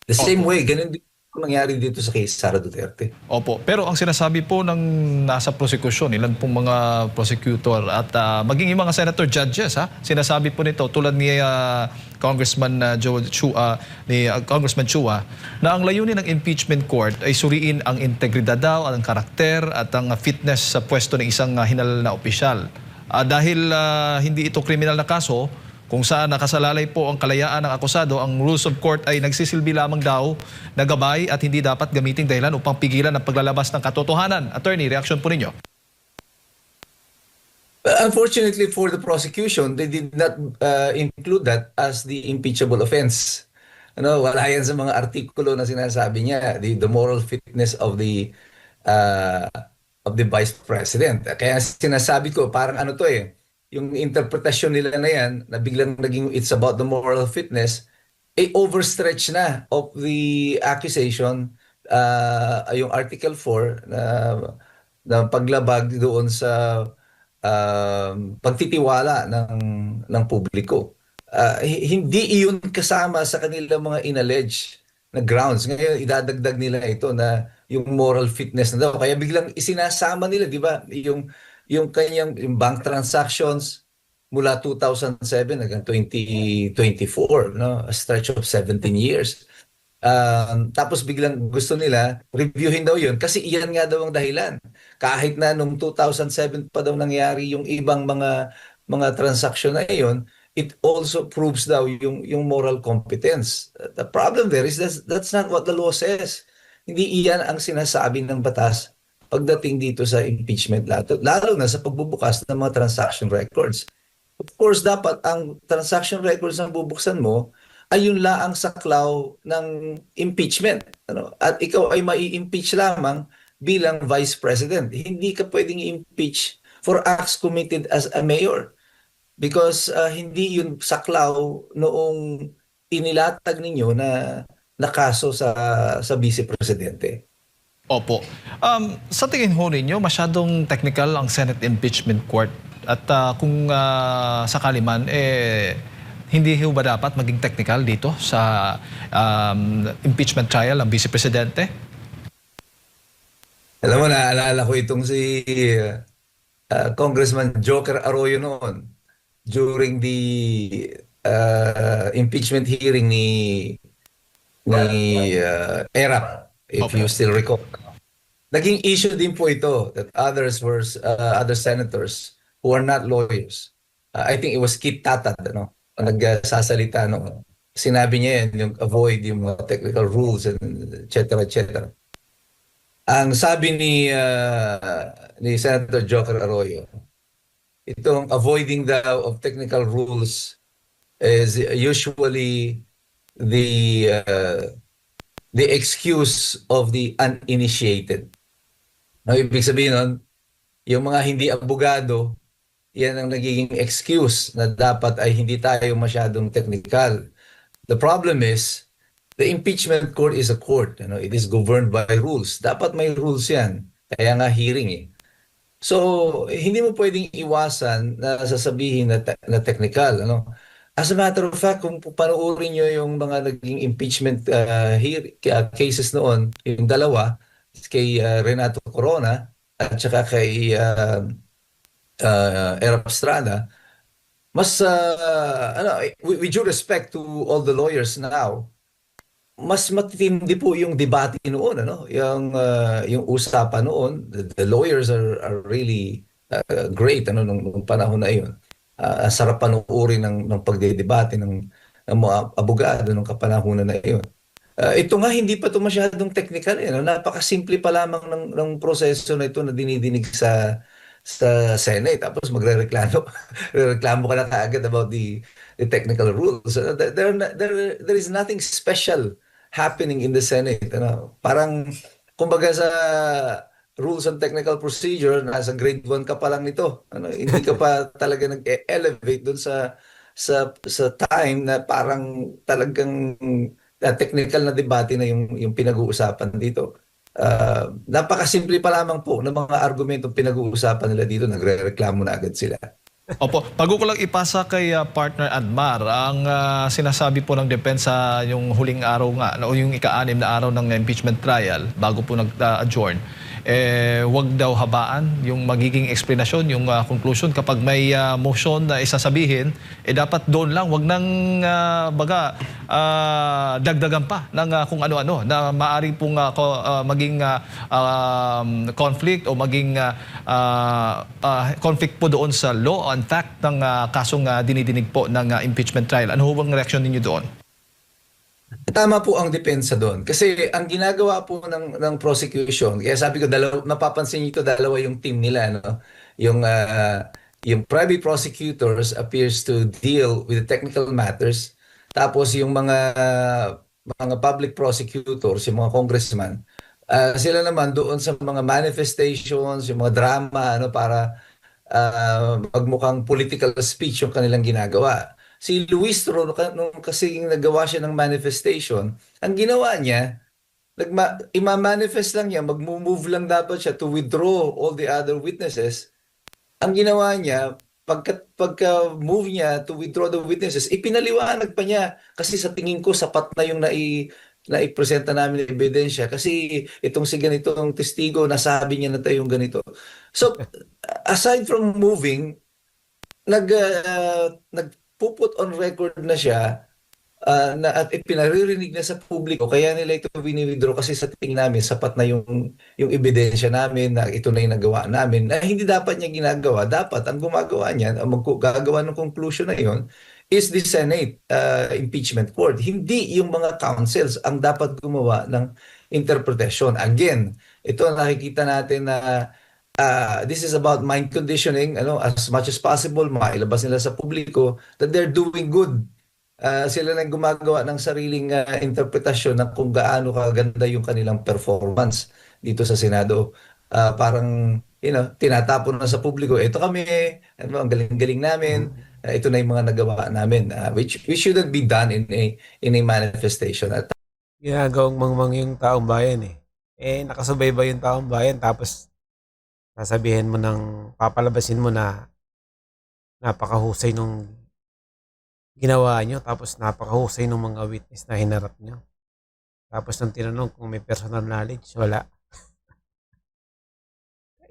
S4: The same way, ganun din ang nangyari dito sa kay Sara Duterte.
S5: Opo. Pero ang sinasabi po ng nasa prosekusyon, ilan pong mga prosecutor at maging yung mga senator judges, sinasabi po nito tulad ni Congressman Congressman Chua na ang layunin ng impeachment court ay suriin ang integridad daw, ang karakter at ang fitness sa pwesto ng isang hinal na opisyal. Dahil hindi ito kriminal na kaso, kung saan nakasalalay po ang kalayaan ng akusado, ang rules of court ay nagsisilbi lamang daw na gabay at hindi dapat gamiting dahilan upang pigilan ang paglalabas ng katotohanan. Attorney, reaksyon po ninyo.
S4: Unfortunately for the prosecution, they did not include that as the impeachable offense. Ano, wala yan sa mga artikulo na sinasabi niya, the moral fitness uh, of the vice president. Kaya sinasabi ko, parang ano to yung interpretasyon nila na yan, na biglang naging it's about the moral fitness, overstretch na of the accusation, yung Article 4 na paglabag doon sa pagtitiwala ng publiko. Hindi iyon kasama sa kanilang mga inallege na grounds. Ngayon, idadagdag nila ito na yung moral fitness na daw. Kaya biglang isinasama nila, di ba? Yung kanyang yung bank transactions mula 2007 hanggang 2024, no? A stretch of 17 years. Tapos biglang gusto nila reviewin daw yun kasi iyan nga daw ang dahilan. Kahit na nung 2007 pa daw nangyari yung ibang mga transaksyon na iyon, it also proves daw yung moral competence. The problem there is that's not what the law says. Hindi iyan ang sinasabi ng batas pagdating dito sa impeachment, lalo na sa pagbubukas ng mga transaction records. Of course, dapat ang transaction records na bubuksan mo ay yun laang saklaw ng impeachment. Ano? At ikaw ay mai-impeach lamang bilang vice president. Hindi ka pwedeng impeach for acts committed as a mayor because hindi yun saklaw noong inilatag ninyo na kaso sa vice presidente.
S5: Opo. Sa tingin ho ninyo, masyadong technical ang Senate Impeachment Court at kung sakali man, hindi ho ba dapat maging technical dito sa impeachment trial ng Vice Presidente?
S4: Alam mo, naalala ko itong si Congressman Joker Arroyo noon during the impeachment hearing ni ERAP, if you still recall. Naging issue din po ito that other senators who are not lawyers. I think it was Kit Tatad, nagsasalita noon. Sinabi niya yan, yung avoid yung mga technical rules and et cetera. Ang sabi ni Senator Joker Arroyo, itong avoiding daw of technical rules is usually the excuse of the uninitiated. Ibig sabihin nun, yung mga hindi abogado, yan ang nagiging excuse na dapat ay hindi tayo masyadong technical. The problem is, the impeachment court is a court. It is governed by rules. Dapat may rules yan. Kaya nga hearing So, hindi mo pwedeng iwasan na sasabihin na technical. As a matter of fact, kung panoorin nyo yung mga naging impeachment cases noon, yung dalawa, kay Renato Corona at saka kay Erap Estrada, mas, with due respect to all the lawyers now, mas matitindi po yung debate noon, yung usapan noon. The lawyers are really great nung panahon na iyon. Sarap panuorin ng pagdedebate ng mga abogado ng kapanahunan na iyon. Ito nga hindi pa ito masyadong technical. Napakasimple pa lamang ng proseso na ito na dinidinig sa Senate. Tapos magrereklamo ka na kaagad about the technical rules. There is nothing special happening in the Senate. Parang kumbaga sa rules and technical procedure, nasa grade 1 ka pa lang nito. Hindi ka pa talaga nag-elevate doon sa sa time na parang talagang technical na debate na yung pinag-uusapan dito. Napakasimple pa lamang po ng mga argumentong pinag-uusapan nila dito, nagrereklamo na agad sila.
S5: Opo, bago ko lang ipasa kay partner Admar, ang sinasabi po ng depensa yung huling araw nga, o yung ika-anim na araw ng impeachment trial, bago po nag-adjourn, wag daw habaan yung magiging explanation, yung conclusion. Kapag may motion na isasabihin, dapat doon lang, wag nang dagdagan pa ng kung ano-ano na maaari pong maging conflict o maging conflict po doon sa law and fact ng kasong dinidinig po ng impeachment trial. Ano ho bang reaksyon ninyo doon?
S4: Tama po ang depensa doon. Kasi ang ginagawa po ng prosecution, kaya sabi ko, mapapansin niyo ito, dalawa yung team nila. No? Yung private prosecutors appears to deal with the technical matters. Tapos yung mga public prosecutors, yung mga congressman, sila naman doon sa mga manifestations, yung mga drama, ano, para magmukhang political speech yung kanilang ginagawa. Si Luis Tro, nung kasi nagawa siya ng manifestation, ang ginawa niya, ima-manifest lang niya, mag-move lang dapat siya to withdraw all the other witnesses. Ang ginawa niya, pagka-move niya to withdraw the witnesses, ipinaliwanag pa niya. Kasi sa tingin ko, sapat na yung naipresenta namin ng ebidensya. Kasi itong si ganitong testigo, nasabi niya na tayong ganito. So, aside from moving, nagpuput on record na siya at ipinaririnig na sa publiko, kaya nila ito wini-withdraw kasi sa tingin namin sapat na yung ebidensya namin na ito na yung nagawa namin, na hindi dapat niya ginagawa. Dapat ang gumagawa niya, ang gagawa ng conclusion na yon is the Senate impeachment court. Hindi yung mga councils ang dapat gumawa ng interpretation. Again, ito nakikita natin na this is about mind conditioning, as much as possible, mailabas nila sa publiko that they're doing good. Sila lang gumagawa ng sariling interpretasyon ng kung gaano kaganda yung kanilang performance dito sa Senado. Parang, tinatapon na sa publiko, ito kami, ang galing-galing namin, ito na yung mga nagawa namin, which shouldn't be done in a manifestation. At
S2: Ginagawang mangmang yung taong bayan eh. Nakasubaybay yung taong bayan tapos sasabihin mo papalabasin mo na napakahusay nung ginawa nyo, tapos napakahusay ng mga witness na hinarap nyo. Tapos nung tinanong kung may personal knowledge, wala.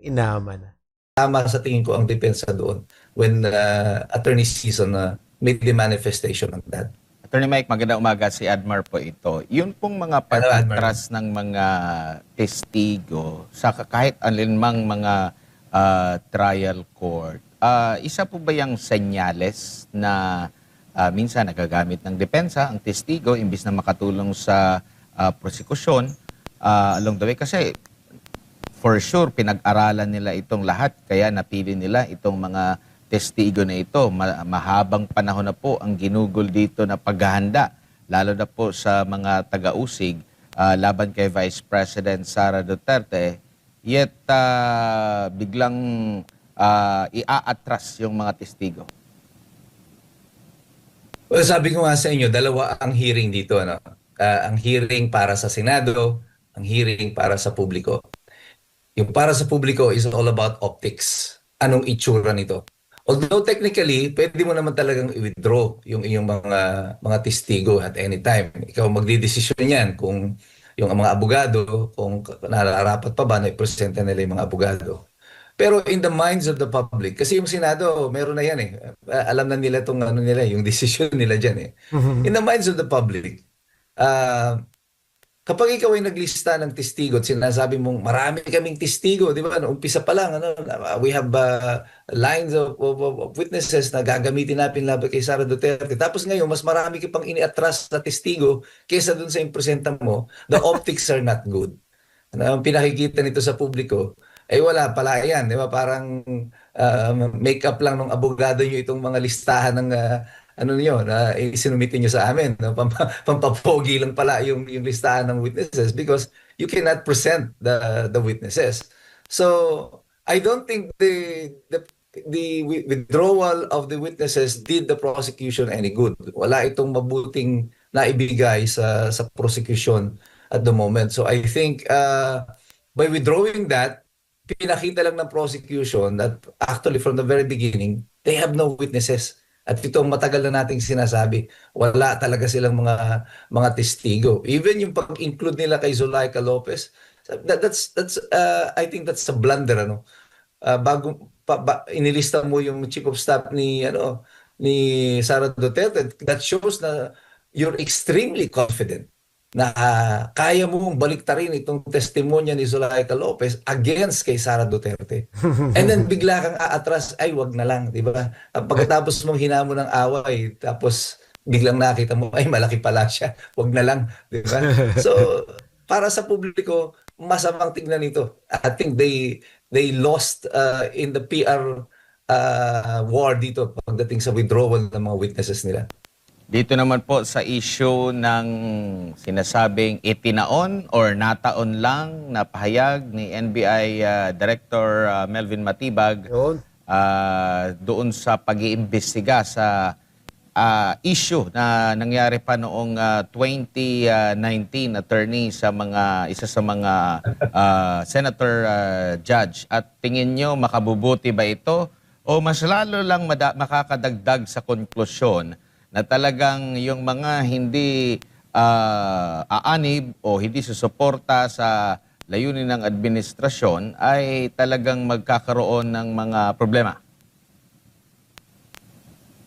S2: Inama na.
S4: tama sa tingin ko ang depensa doon when Attorney Season made the manifestation of that.
S6: Attorney Mike, magandang umaga. Si Admar po ito. Yun pong mga
S4: Hello, Admar.
S6: patitras ng mga testigo sa kahit alinmang mga trial court, isa po ba yung senyales na minsan nagagamit ng depensa ang testigo imbis na makatulong sa prosekusyon along the way? Kasi for sure, pinag-aralan nila itong lahat, kaya napili nila itong mga testigo na ito. Mahabang panahon na po ang ginugol dito na paghahanda, lalo na po sa mga taga-usig laban kay Vice President Sara Duterte, yet biglang ia-atras yung mga testigo.
S4: Well, sabi ko nga sa inyo, dalawa ang hearing dito. Ang hearing para sa Senado, ang hearing para sa publiko. Yung para sa publiko is all about optics. Anong itsura nito? Although technically, pwede mo naman talagang i-withdraw yung iyong mga testigo at any time. Ikaw magdidesisyon yan kung yung mga abogado, kung nararapat pa ba na i-presenta nila yung mga abogado. Pero in the minds of the public, kasi yung Senado, meron na yan eh. Alam na nila itong yung decision nila dyan eh. In the minds of the public, kapag ikaw ay naglista ng testigo at sinasabi mong marami kaming testigo, di ba? Umpisa pa lang, we have lines of witnesses na gagamitin natin laban kay Sara Duterte. Tapos ngayon, mas marami ka pang ini-atras na testigo kaysa dun sa impresenta mo. The optics are not good. Ang pinakikita nito sa publiko, wala pala yan. Di ba? Parang make-up lang ng abogado nyo itong mga listahan ng na isinumitin nyo sa amin. Pampapogi lang pala yung listahan ng witnesses because you cannot present the witnesses. So, I don't think the withdrawal of the witnesses did the prosecution any good. Wala itong mabuting naibigay sa prosecution at the moment. So I think by withdrawing that, pinakita lang ng prosecution that actually from the very beginning, they have no witnesses. At ito ang matagal na nating sinasabi, wala talaga silang mga testigo. Even yung pag-include nila kay Zulaika Lopez, that's I think that's a blunder, ano. Bago inilista mo yung chief of staff ni Sara Duterte, that shows na you're extremely confident na kaya mong baliktarin itong testimonya ni Zulaika Lopez against kay Sara Duterte. And then bigla kang aatras, ay wag na lang, di ba? Pagkatapos mong hinamo ng away, tapos biglang nakita mo, ay malaki pala siya, wag na lang, di ba? So, para sa publiko, masamang tignan ito. I think they lost in the PR war dito pagdating sa withdrawal ng mga witnesses nila.
S6: Dito naman po sa issue ng sinasabing itinaon or nataon lang na pahayag ni NBI Director Melvin Matibag
S2: Yun.
S6: doon sa pag-iimbestiga sa issue na nangyari pa noong 2019, attorney, sa isa sa mga senator judge. At tingin nyo makabubuti ba ito o mas lalo lang makakadagdag sa konklusyon na talagang yung mga hindi aanib o hindi susuporta sa layunin ng administrasyon ay talagang magkakaroon ng mga problema?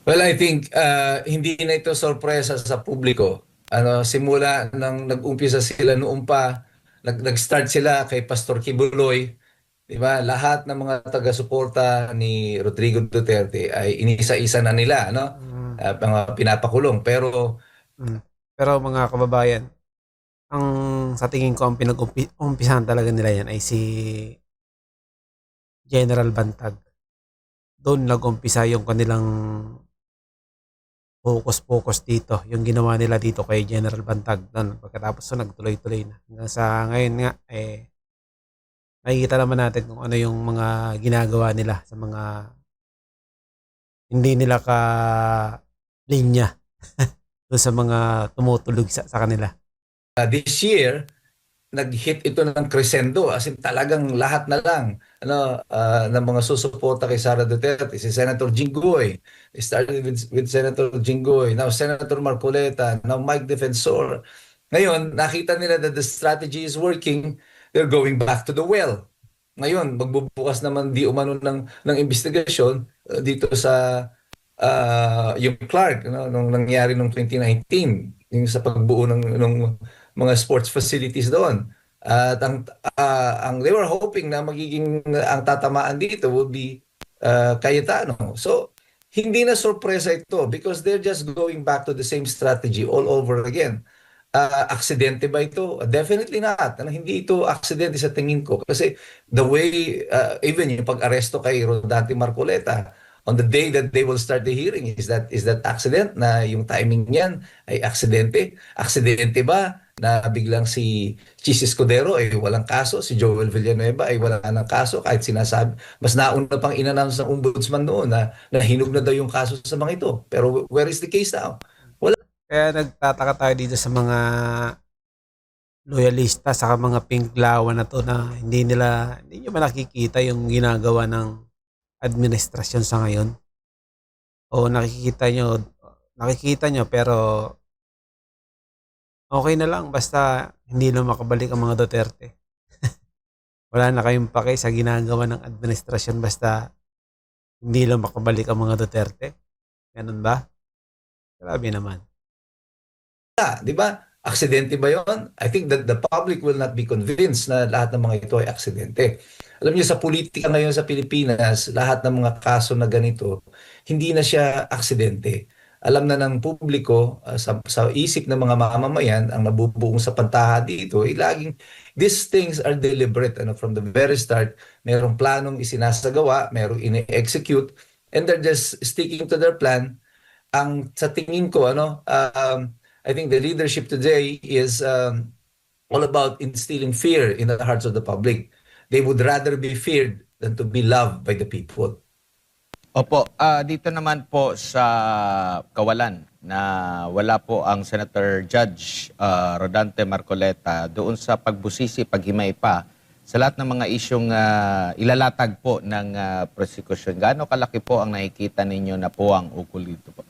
S4: Well, I think hindi na ito sorpresa sa publiko. Simula nang nag-umpisa sila noon pa, nag-start sila kay Pastor Kibuloy, di ba? Lahat ng mga taga-suporta ni Rodrigo Duterte ay inisa-isa na nila, no? Mga pinapakulong. Pero
S2: Pero mga kababayan, ang sa tingin ko ang pinag-umpisahan talaga nila yan ay si General Bantag. Doon nag-umpisa yung kanilang focus dito. Yung ginawa nila dito kay General Bantag. Doon, pagkatapos nagtuloy-tuloy na. Hanggang sa ngayon nga, nakikita naman natin kung ano yung mga ginagawa nila sa mga hindi nila ka linya doon sa mga tumutulog sa kanila.
S4: this year, nag-hit ito ng crescendo, as in talagang lahat na lang ng mga susuporta kay Sara Duterte. Si Senator Jinggoy, it started with Senator Jinggoy, now Senator Marcoleta, now Mike Defensor. Ngayon, nakita nila that the strategy is working, they're going back to the well. Ngayon, magbubukas naman di umano ng investigasyon dito sa yung Clark, nung nangyari nung 2019, yung sa pagbuo ng mga sports facilities doon. At ang they were hoping na magiging ang tatamaan dito would be Cayetano. So hindi na sorpresa ito because they're just going back to the same strategy all over again. Aksidente ba ito? Definitely not. Hindi ito aksidente sa tingin ko kasi the way even yung pag-aresto kay Rodante Marcoleta on the day that they will start the hearing, is that accident na yung timing niyan ay aksidente? Aksidente ba na biglang si Chis Escudero ay walang kaso, si Joel Villanueva ay wala ng kaso kahit sinasabi, mas nauna pang in-announce ng ombudsman noon na hinog na daw yung kaso sa mga ito. Pero where is the case now?
S2: Kaya nagtataka tayo dito sa mga loyalista sa mga pinklawan na to na hindi nyo ba nakikita yung ginagawa ng administrasyon sa ngayon? O nakikita nyo pero okay na lang basta hindi na makabalik ang mga Duterte. Wala na kayong pake sa ginagawa ng administrasyon basta hindi lang makabalik ang mga Duterte. Ganun ba? Grabe naman.
S4: Di ba? Aksidente ba yon? I think that the public will not be convinced na lahat ng mga ito ay aksidente. Alam niyo, sa politika ngayon sa Pilipinas, lahat ng mga kaso na ganito, hindi na siya aksidente. Alam na ng publiko, sa isip ng mga mamamayan, ang nabubuong sa pantaha dito, laging, these things are deliberate. From the very start, mayroong planong isinasagawa, mayroong ini-execute, and they're just sticking to their plan. Ang sa tingin ko, I think the leadership today is all about instilling fear in the hearts of the public. They would rather be feared than to be loved by the people.
S6: Opo, dito naman po sa Kawalan na wala po ang Senator Judge Rodante Marcoleta doon sa pagbusisi, paghimay pa sa lahat ng mga isyong ilalatag po ng prosecution. Gaano kalaki po ang nakikita ninyo na po ang ukol dito po?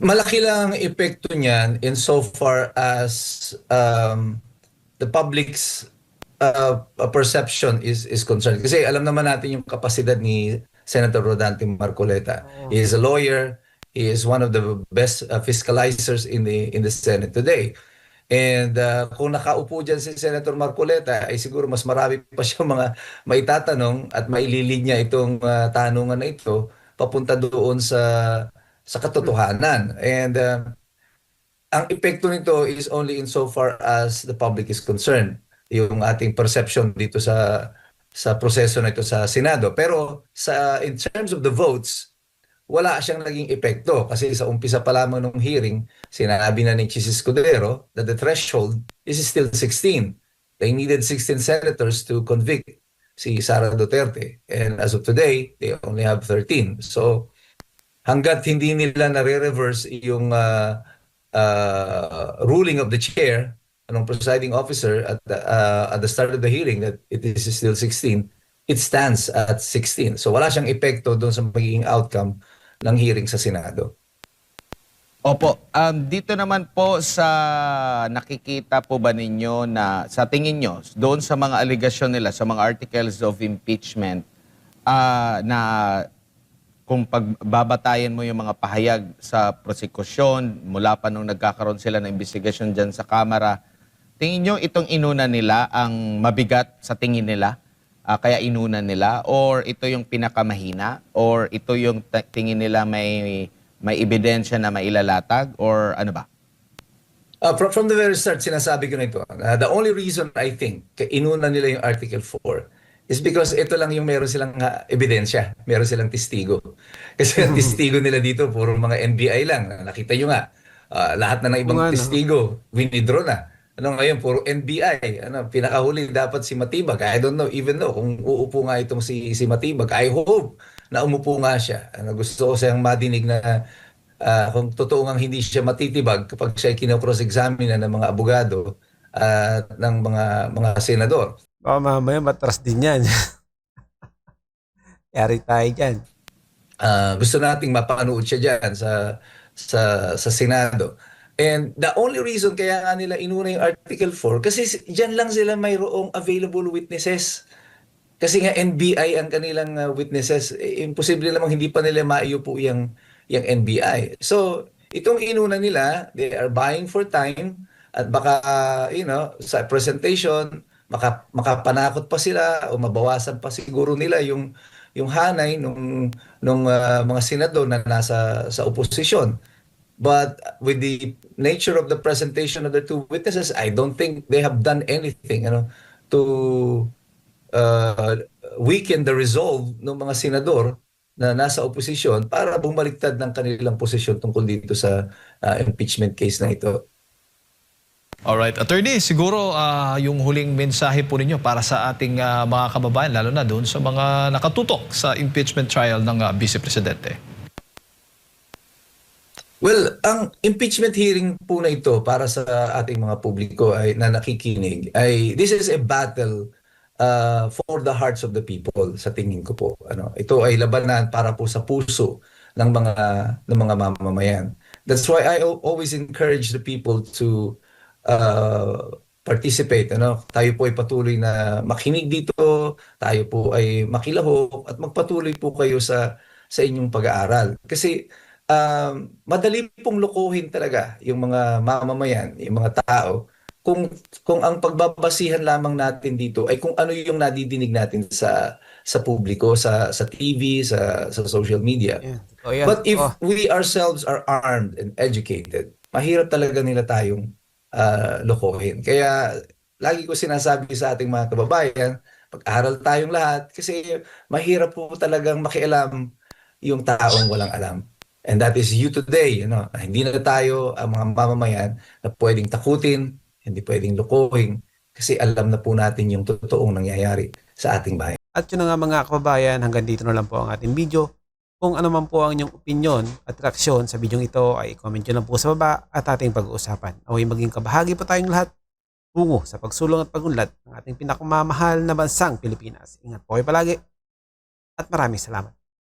S4: Malaki lang ang epekto niyan insofar as the public's perception is concerned. Kasi alam naman natin yung kapasidad ni Senator Rodante Marcoleta. He is a lawyer. He is one of the best fiscalizers in the Senate today. And kung nakaupo dyan si Senator Marcoleta, ay siguro mas marami pa siya mga maitatanong at maililinya itong tanungan na ito papunta doon sa katotohanan. And ang epekto nito is only insofar as the public is concerned. Yung ating perception dito sa proseso na ito sa Senado. Pero in terms of the votes, wala siyang naging epekto kasi sa umpisa pa lamang ng hearing, sinabi na ni Chis Escudero that the threshold is still 16. They needed 16 senators to convict si Sara Duterte. And as of today, they only have 13. So hanggat hindi nila nare-reverse yung ruling of the chair, anong presiding officer at the start of the hearing that it is still 16, it stands at 16. So wala siyang epekto doon sa magiging outcome ng hearing sa Senado.
S6: Opo, dito naman po sa nakikita po ba ninyo na sa tingin nyo, doon sa mga aligasyon nila, sa mga articles of impeachment, na kung pagbabatayan mo yung mga pahayag sa prosekusyon, mula pa nung nagkakaroon sila ng investigasyon dyan sa Kamara, tingin nyo itong inuna nila ang mabigat sa tingin nila, kaya inuna nila, or ito yung pinakamahina, or ito yung tingin nila may ebidensya na mailalatag, or ano ba?
S4: From the very start, sinasabi ko na ito, the only reason I think inuna nila yung Article 4 is because ito lang yung meron silang ebidensya, meron silang testigo. Kasi ang testigo nila dito, puro mga NBI lang. Nakita nyo nga, lahat na ng ibang testigo, winidraw na. Ano ngayon, puro NBI. Pinakahuli dapat si Matibag. I don't know, even though kung uupo nga itong si Matibag, I hope na umupo nga siya. Gusto ko siyang madinig na kung totoo nga hindi siya matitibag kapag siya kino-cross-examine ng mga abogado at ng mga senador.
S2: Baka mamaya matras din yan. Yari tayo dyan.
S4: Gusto nating mapanood siya dyan sa Senado. And the only reason kaya nga nila inuna yung Article 4, kasi dyan lang sila mayroong available witnesses. Kasi nga NBI ang kanilang witnesses. Imposible namang hindi pa nila maiupo yung NBI. So, itong inuna nila, they are buying for time at baka, sa presentation, makapanakot pa sila o mabawasan pa siguro nila yung hanay nung mga senador na nasa sa oposisyon. But with the nature of the presentation of the two witnesses, I don't think they have done anything to weaken the resolve ng mga senador na nasa oposisyon para bumaliktad ng kanilang posisyon tungkol dito sa impeachment case na ito.
S5: Alright, Attorney, siguro yung huling mensahe po ninyo para sa ating mga kababayan, lalo na doon sa mga nakatutok sa impeachment trial ng Vice Presidente.
S4: Well, ang impeachment hearing po na ito para sa ating mga publiko na nakikinig ay this is a battle for the hearts of the people sa tingin ko po. Ito ay labanan para po sa puso ng mga mamamayan. That's why I always encourage the people to participate. Tayo po ay patuloy na makinig dito, tayo po ay makilahok at magpatuloy po kayo sa inyong pag-aaral. Kasi madali pong lokohin talaga yung mga mamamayan, yung mga tao kung ang pagbabasihan lamang natin dito ay kung ano yung nadidinig natin sa publiko, sa TV, sa social media.
S2: Yeah. Oh, yeah.
S4: But if we ourselves are armed and educated, mahirap talaga nila tayong lokohin. Kaya lagi ko sinasabi sa ating mga kababayan, pag-aral tayong lahat kasi mahirap po talagang makialam yung taong walang alam. And that is you today. Hindi na tayo ang mga mamamayan na pwedeng takutin, hindi pwedeng lokohin kasi alam na po natin yung totoong nangyayari sa ating bayan.
S2: At yun na nga mga kababayan, hanggang dito na lang po ang ating video. Kung ano man po ang inyong opinion at reaksyon sa video ito ay comment nyo lang po sa baba at ating pag-uusapan. Away maging kabahagi po tayong lahat tungo sa pagsulong at pagunlad ng ating pinakamamahal na bansang Pilipinas. Ingat po kayo palagi at maraming salamat.